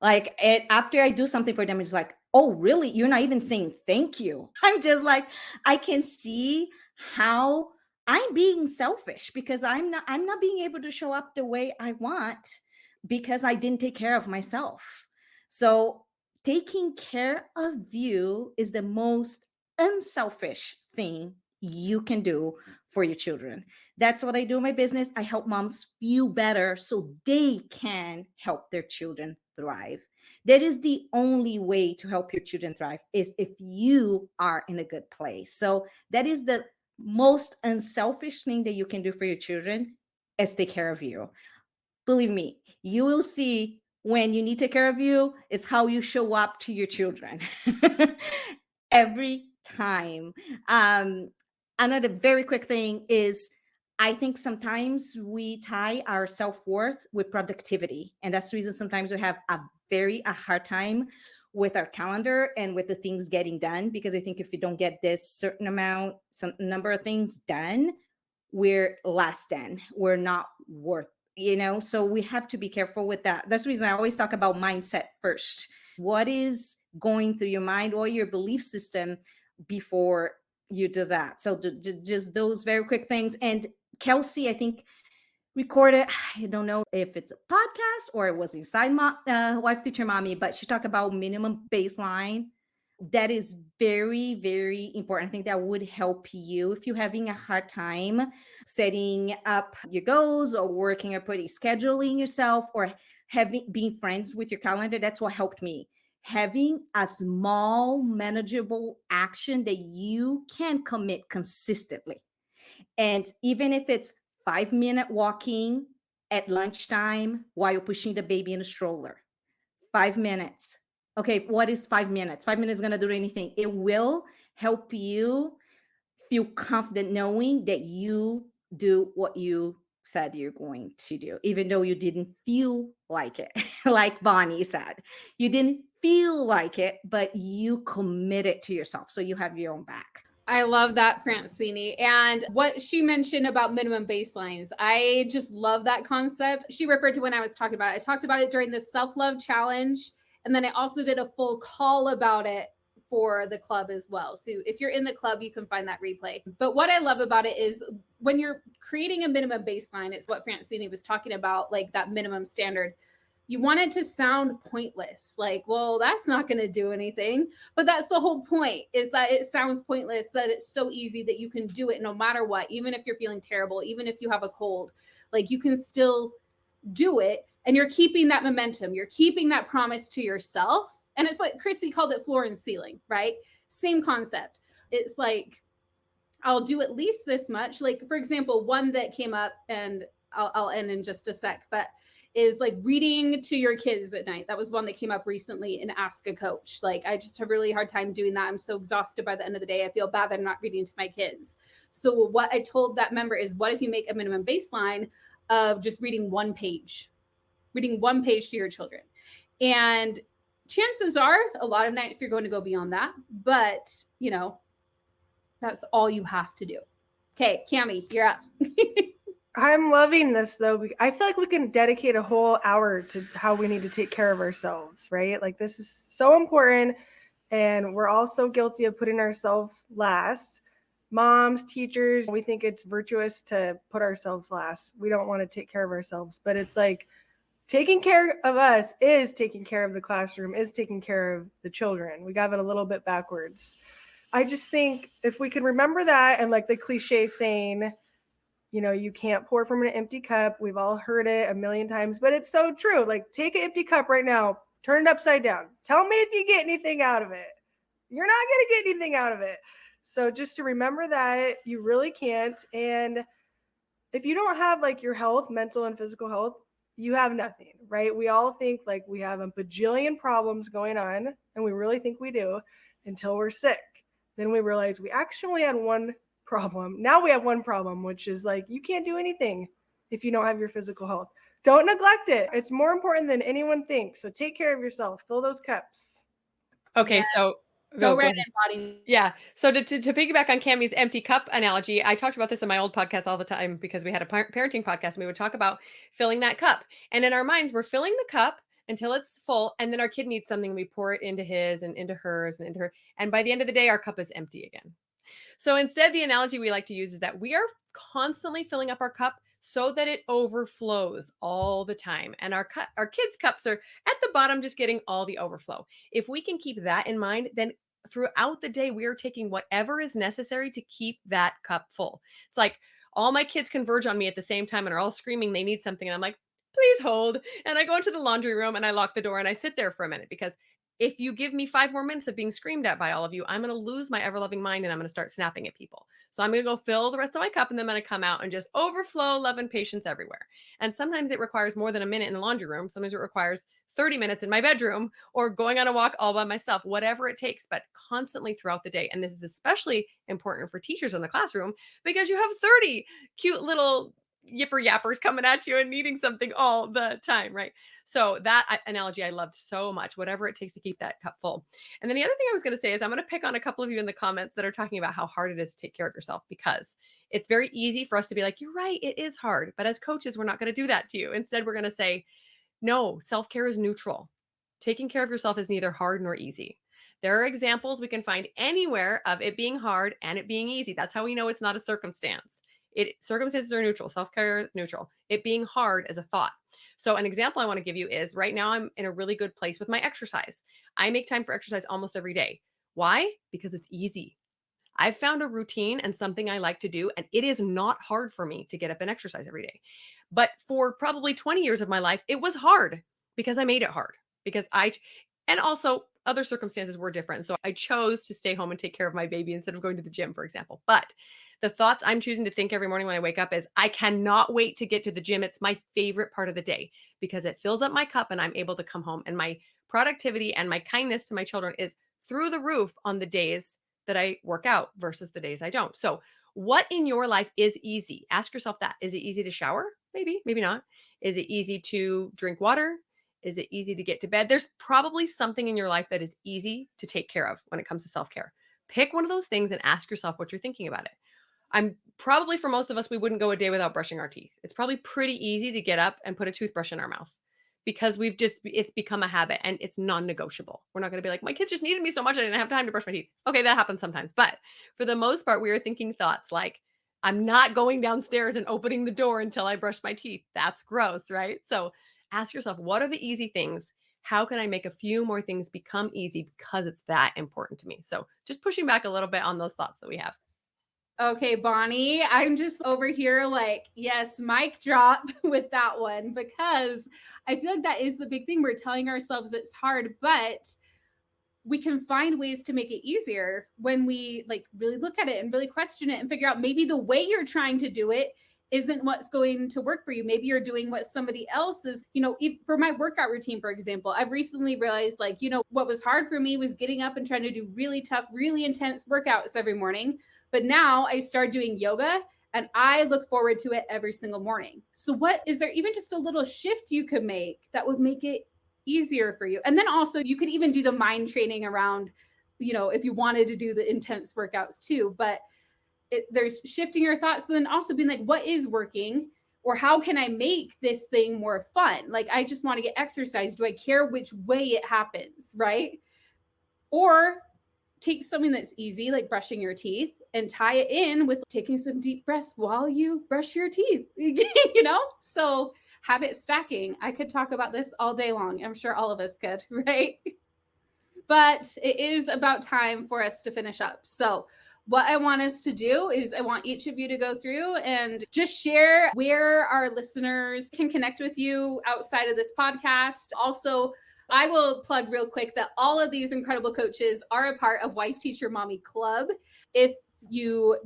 Like after I do something for them, it's like, oh, really? You're not even saying thank you. I'm just like, I can see how I'm being selfish because I'm not being able to show up the way I want because I didn't take care of myself. So taking care of you is the most unselfish thing you can do for your children. That's what I do in my business. I help moms feel better so they can help their children thrive. That is the only way to help your children thrive, is if you are in a good place. So that is the most unselfish thing that you can do for your children, is take care of you. Believe me, you will see when you need to take care of you is how you show up to your children every time. Another very quick thing is, I think sometimes we tie our self-worth with productivity. And that's the reason sometimes we have a hard time with our calendar and with the things getting done, because I think if you don't get this certain amount, some number of things done, we're less than, we're not worth, so we have to be careful with that. That's the reason I always talk about mindset first. What is going through your mind or your belief system before you do that? So just those very quick things. And Kelsey, I think, recorded, I don't know if it's a podcast or it was inside Wife Teacher Mommy, but she talked about minimum baseline. That is very, very important. I think that would help you if you're having a hard time setting up your goals or working or putting scheduling yourself or being friends with your calendar. That's what helped me. Having a small, manageable action that you can commit consistently. And even if it's 5-minute walking at lunchtime while you're pushing the baby in a stroller, 5 minutes. Okay, what is 5 minutes? 5 minutes is going to do anything. It will help you feel confident knowing that you do what you said you're going to do, even though you didn't feel like it. Like Bonnie said, you didn't feel like it, but you committed to yourself. So you have your own back. I love that, Francini. And what she mentioned about minimum baselines, I just love that concept. She referred to when I was talking about it. I talked about it during the self-love challenge. And then I also did a full call about it for the club as well. So if you're in the club, you can find that replay. But what I love about it is when you're creating a minimum baseline, it's what Francini was talking about, like that minimum standard. You want it to sound pointless, like, well, that's not going to do anything. But that's the whole point, is that it sounds pointless, that it's so easy that you can do it no matter what, even if you're feeling terrible, even if you have a cold, like you can still do it. And you're keeping that momentum, you're keeping that promise to yourself. And it's like Chrissy called it floor and ceiling, right? Same concept. It's like, I'll do at least this much. Like, for example, one that came up, and I'll end in just a sec, but is like reading to your kids at night. That was one that came up recently in Ask a Coach. Like, I just have a really hard time doing that. I'm so exhausted by the end of the day. I feel bad that I'm not reading to my kids. So what I told that member is, what if you make a minimum baseline of just reading one page to your children? And chances are a lot of nights you're going to go beyond that, but you know, that's all you have to do. Okay, Kamee, you're up. I'm loving this though. I feel like we can dedicate a whole hour to how we need to take care of ourselves, right? Like, this is so important, and we're all so guilty of putting ourselves last. Moms, teachers, we think it's virtuous to put ourselves last. We don't want to take care of ourselves, but it's like taking care of us is taking care of the classroom, is taking care of the children. We got it a little bit backwards. I just think if we can remember that, and like the cliche saying, you know, you can't pour from an empty cup. We've all heard it a million times, but it's so true. Like, take an empty cup right now, turn it upside down. Tell me if you get anything out of it. You're not going to get anything out of it. So just to remember that you really can't. And if you don't have like your health, mental and physical health, you have nothing, right? We all think like we have a bajillion problems going on, and we really think we do, until we're sick. Then we realize we actually had one problem. Now we have one problem, which is like, you can't do anything if you don't have your physical health. Don't neglect it. It's more important than anyone thinks. So take care of yourself. Fill those cups. Okay, Yeah. so Go right ahead. in, Bonnie. Yeah. So to piggyback on Cammie's empty cup analogy, I talked about this in my old podcast all the time because we had a parenting podcast, and we would talk about filling that cup. And in our minds, we're filling the cup until it's full, and then our kid needs something. We pour it into his and into hers and into her. And by the end of the day, our cup is empty again. So instead, the analogy we like to use is that we are constantly filling up our cup so that it overflows all the time. And our kids' cups are at the bottom, just getting all the overflow. If we can keep that in mind, then throughout the day, we are taking whatever is necessary to keep that cup full. It's like all my kids converge on me at the same time and are all screaming they need something. And I'm like, please hold. And I go into the laundry room and I lock the door and I sit there for a minute, because if you give me 5 more minutes of being screamed at by all of you, I'm going to lose my ever-loving mind and I'm going to start snapping at people. So I'm going to go fill the rest of my cup, and then I'm going to come out and just overflow love and patience everywhere. And sometimes it requires more than a minute in the laundry room. Sometimes it requires 30 minutes in my bedroom, or going on a walk all by myself, whatever it takes, but constantly throughout the day. And this is especially important for teachers in the classroom, because you have 30 cute little yipper yappers coming at you and needing something all the time, right? So that analogy I loved so much, whatever it takes to keep that cup full. And then the other thing I was going to say is, I'm going to pick on a couple of you in the comments that are talking about how hard it is to take care of yourself, because it's very easy for us to be like, you're right, it is hard. But as coaches, we're not going to do that to you. Instead, we're going to say, no, self-care is neutral. Taking care of yourself is neither hard nor easy. There are examples we can find anywhere of it being hard and it being easy. That's how we know it's not a circumstance. Circumstances are neutral. Self-care is neutral. It being hard is a thought. So an example I want to give you is, right now I'm in a really good place with my exercise. I make time for exercise almost every day. Why? Because it's easy. I've found a routine and something I like to do, and it is not hard for me to get up and exercise every day. But for probably 20 years of my life, it was hard because I made it hard, and also other circumstances were different. So I chose to stay home and take care of my baby instead of going to the gym, for example. But the thoughts I'm choosing to think every morning when I wake up is, I cannot wait to get to the gym. It's my favorite part of the day because it fills up my cup and I'm able to come home, and my productivity and my kindness to my children is through the roof on the days that I work out versus the days I don't. So What in your life is easy? Ask yourself that. Is it easy to shower? Maybe, maybe not. Is it easy to drink water? Is it easy to get to bed? There's probably something in your life that is easy to take care of when it comes to self-care. Pick one of those things and ask yourself what you're thinking about it. I'm probably, for most of us, we wouldn't go a day without brushing our teeth. It's probably pretty easy to get up and put a toothbrush in our mouth because it's become a habit and it's non-negotiable. We're not going to be like, my kids just needed me so much I didn't have time to brush my teeth. Okay, that happens sometimes. But for the most part, we are thinking thoughts like, I'm not going downstairs and opening the door until I brush my teeth. That's gross, right? So ask yourself, what are the easy things? How can I make a few more things become easy because it's that important to me? So just pushing back a little bit on those thoughts that we have. Okay, Bonnie, I'm just over here like, yes, mic drop with that one, because I feel like that is the big thing. We're telling ourselves it's hard, but we can find ways to make it easier when we like really look at it and really question it and figure out maybe the way you're trying to do it isn't what's going to work for you. Maybe you're doing what somebody else is, for my workout routine, for example, I've recently realized what was hard for me was getting up and trying to do really tough, really intense workouts every morning. But now I started doing yoga and I look forward to it every single morning. So what is there even just a little shift you could make that would make it easier for you? And then also you could even do the mind training around, if you wanted to do the intense workouts too, but there's shifting your thoughts and then also being like, what is working? Or how can I make this thing more fun? Like, I just want to get exercise. Do I care which way it happens? Right. Or take something that's easy, like brushing your teeth, and tie it in with taking some deep breaths while you brush your teeth, So habit stacking. I could talk about this all day long. I'm sure all of us could, right? But it is about time for us to finish up. So what I want us to do is I want each of you to go through and just share where our listeners can connect with you outside of this podcast. Also, I will plug real quick that all of these incredible coaches are a part of Wife Teacher Mommy Club. If you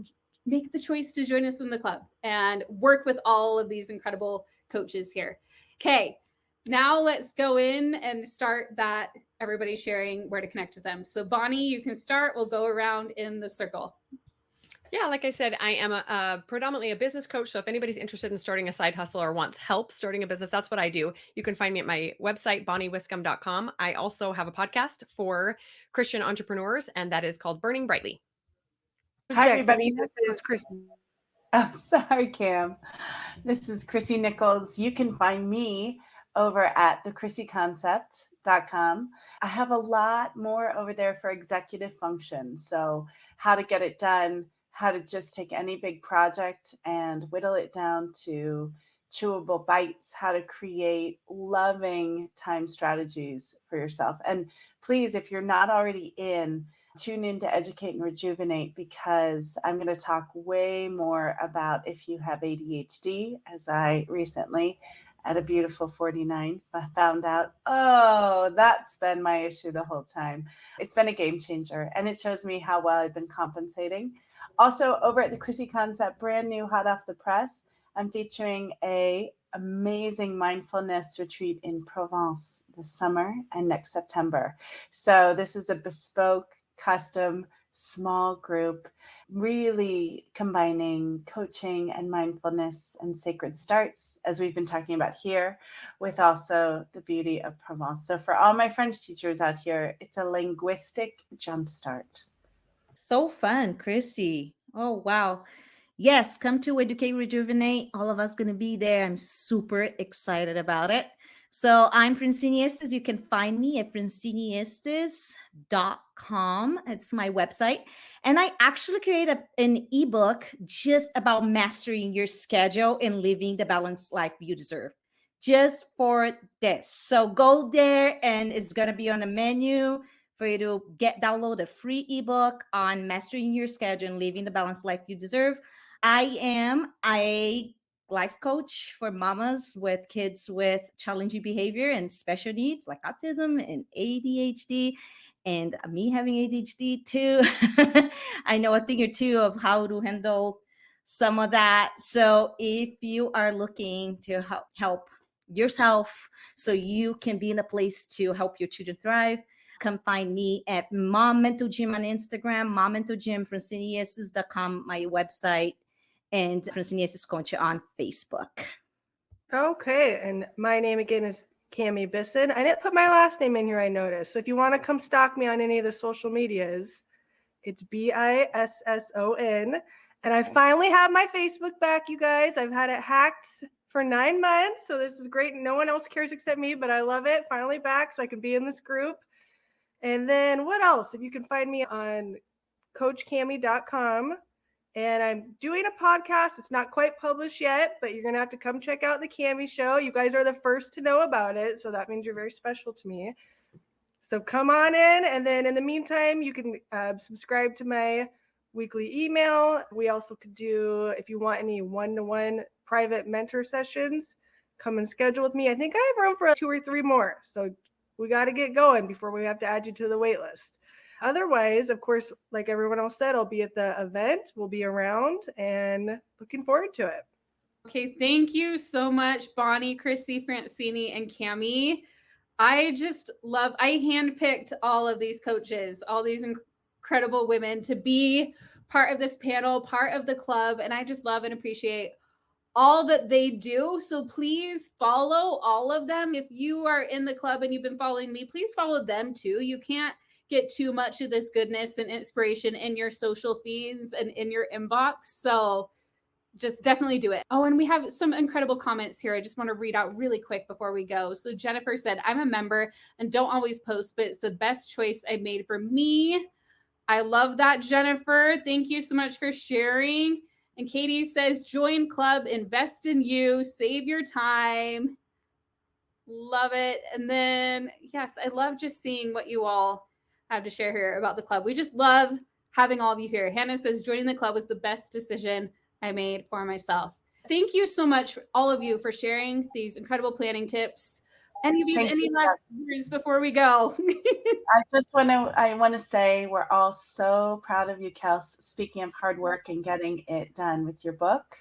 make the choice to join us in the club and work with all of these incredible coaches here. Okay, now let's go in and start that. Everybody sharing where to connect with them. So Bonnie, you can start. We'll go around in the circle. Yeah, like I said, I am predominantly a business coach. So if anybody's interested in starting a side hustle or wants help starting a business, that's what I do. You can find me at my website, bonniewiscombe.com. I also have a podcast for Christian entrepreneurs, and that is called Burning Brightly. Hi, everybody. This is Chrissy. Oh, sorry, Cam. This is Chrissy Nichols. You can find me over at thechrissyconcept.com. I have a lot more over there for executive function. So how to get it done, how to just take any big project and whittle it down to chewable bites, how to create loving time strategies for yourself. And please, if you're not already tune in to Educate and Rejuvenate, because I'm going to talk way more about if you have ADHD, as I recently at a beautiful 49 found out, that's been my issue the whole time. It's been a game changer, and it shows me how well I've been compensating. Also, over at the Chrissy Concept, brand new, hot off the press, I'm featuring a amazing mindfulness retreat in Provence this summer and next September. So this is a bespoke, custom, small group, really combining coaching and mindfulness and sacred starts, as we've been talking about here, with also the beauty of Provence. So for all my French teachers out here, it's a linguistic jumpstart. So fun, Chrissy. Oh, wow. Yes, come to Educate, Rejuvenate. All of us going to be there. I'm super excited about it. So I'm Francini Estes. You can find me at franciniestes.com. It's my website. And I actually created an ebook just about mastering your schedule and living the balanced life you deserve, just for this. So go there, and it's going to be on the menu for you to download a free ebook on mastering your schedule and living the balanced life you deserve. I am a life coach for mamas with kids with challenging behavior and special needs like autism and ADHD, and me having ADHD too. I know a thing or two of how to handle some of that. So if you are looking to help yourself so you can be in a place to help your children thrive, Come find me at Mom Mental Gym on Instagram, Mom Mental Gym, franciniestes.com, my website, and Francini Estes Coach on Facebook. Okay, and my name again is Kamee Bisson. I didn't put my last name in here, I noticed. So if you want to come stalk me on any of the social medias, it's Bisson. And I finally have my Facebook back, you guys. I've had it hacked for 9 months, so this is great. No one else cares except me, but I love it. Finally back, so I can be in this group. And then what else? If you can find me on coachkamee.com. And I'm doing a podcast. It's not quite published yet, but you're going to have to come check out the Kamee Show. You guys are the first to know about it, so that means you're very special to me. So come on in, and then in the meantime, you can subscribe to my weekly email. We also could do, if you want any one-to-one private mentor sessions, come and schedule with me. I think I have room for 2 or 3 more, so we got to get going before we have to add you to the wait list. Otherwise, of course, like everyone else said, I'll be at the event. We'll be around and looking forward to it. Okay, thank you so much, Bonnie, Chrissy, Francini, and Kamee. I handpicked all of these coaches, all these incredible women to be part of this panel, part of the club, and I just love and appreciate all that they do. So please follow all of them. If you are in the club and you've been following me, please follow them too. You can't get too much of this goodness and inspiration in your social feeds and in your inbox. So just definitely do it. Oh, and we have some incredible comments here. I just want to read out really quick before we go. So Jennifer said, I'm a member and don't always post, but it's the best choice I made for me. I love that, Jennifer. Thank you so much for sharing. And Katie says, join club, invest in you, save your time. Love it. And then, yes, I love just seeing what you all have to share here about the club. We just love having all of you here. Hannah says, joining the club was the best decision I made for myself. Thank you so much, all of you, for sharing these incredible planning tips. Any of you, any last words before we go? I want to say we're all so proud of you, Kels, speaking of hard work and getting it done with your book.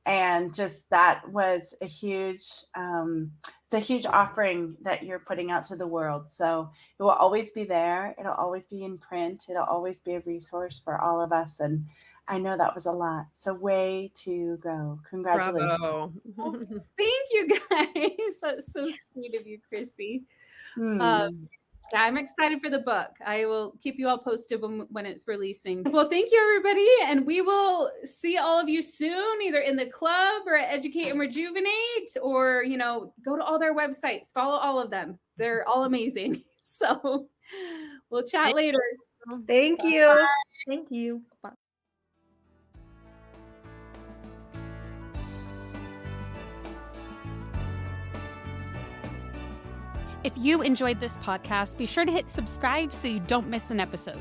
And just that was a huge, it's a huge offering that you're putting out to the world. So it will always be there. It'll always be in print. It'll always be a resource for all of us. And I know that was a lot. So way to go. Congratulations. Bravo. Thank you, guys. That's so sweet of you, Chrissy. Yeah, I'm excited for the book. I will keep you all posted when it's releasing. Well, thank you, everybody. And we will see all of you soon, either in the club or at Educate and Rejuvenate, or, go to all their websites. Follow all of them. They're all amazing. So we'll chat later. Thank you. Bye. Thank you. Bye. If you enjoyed this podcast, be sure to hit subscribe so you don't miss an episode.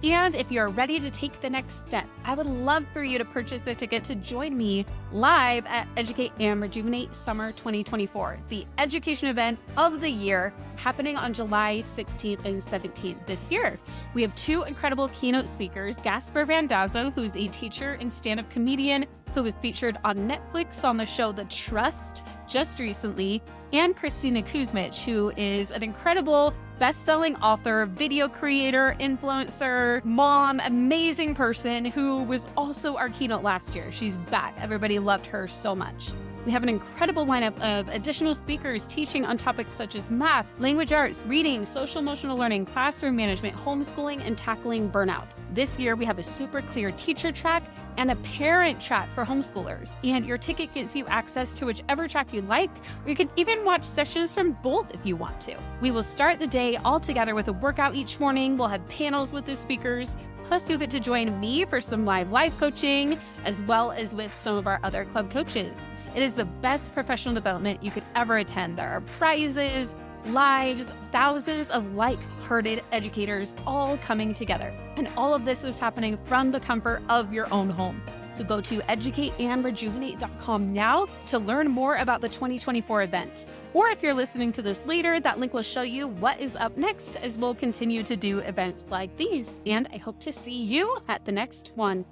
And if you're ready to take the next step, I would love for you to purchase a ticket to join me live at Educate and Rejuvenate Summer 2024, the education event of the year happening on July 16th and 17th this year. We have 2 incredible keynote speakers, Gasper Randazzo, who's a teacher and stand-up comedian who was featured on Netflix on the show The Trust just recently, and Chrissy Nichols, who is an incredible best-selling author, video creator, influencer, mom, amazing person who was also our keynote last year. She's back. Everybody loved her so much. We have an incredible lineup of additional speakers teaching on topics such as math, language arts, reading, social emotional learning, classroom management, homeschooling, and tackling burnout. This year, we have a super clear teacher track and a parent track for homeschoolers. And your ticket gets you access to whichever track you like, or you can even watch sessions from both if you want to. We will start the day all together with a workout each morning. We'll have panels with the speakers. Plus, you'll get to join me for some live coaching, as well as with some of our other club coaches. It is the best professional development you could ever attend. There are prizes, lives, thousands of like-hearted educators all coming together. And all of this is happening from the comfort of your own home. So go to educateandrejuvenate.com now to learn more about the 2024 event. Or if you're listening to this later, that link will show you what is up next as we'll continue to do events like these. And I hope to see you at the next one.